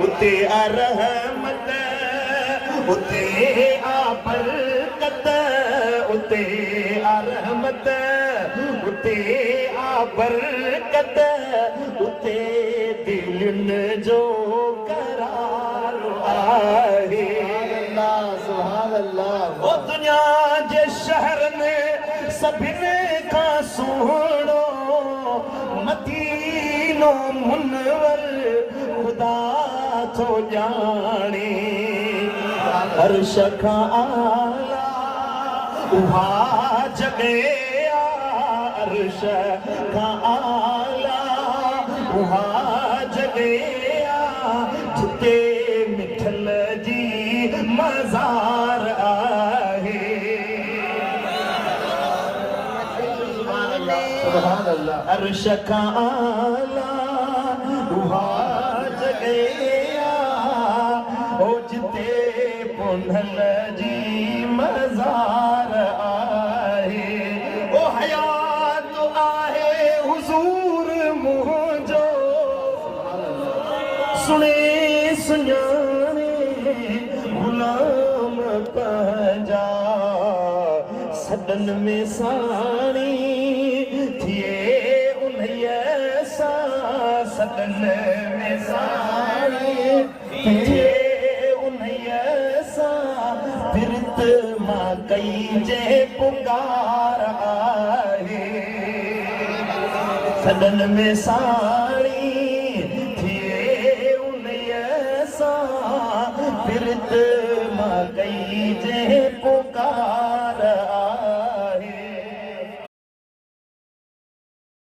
उते आ रहमत उते आ बरकत उते आ रहमत उते आ बरकत उते दिलनि जो करार आहे। सुभान अल्लाह। ओ दुनिया जे शहर में सभिनी खां सुहिणो मदीनो मुनवर खुदा थो ॼाणे। अर्श खां आला उहा जॻह आ अर्श खां आला उहा जॻह आ जिते मिठल जी मज़ार आहे। सुभान अल्लाह। अर्श खां आला उहा जॻह आ ओ जिते पुंडल जी मज़ार आहे। ओ हयात आहे हुज़ूर मुंहिंजो सुणे सुञाणे गुलाम पंहिंजा सदन में साणी थिए उन्हीअ सां सदन में साणी थिए उन्हीअ सां फिरत मां कई जे पुकार आहे। सदन में साणी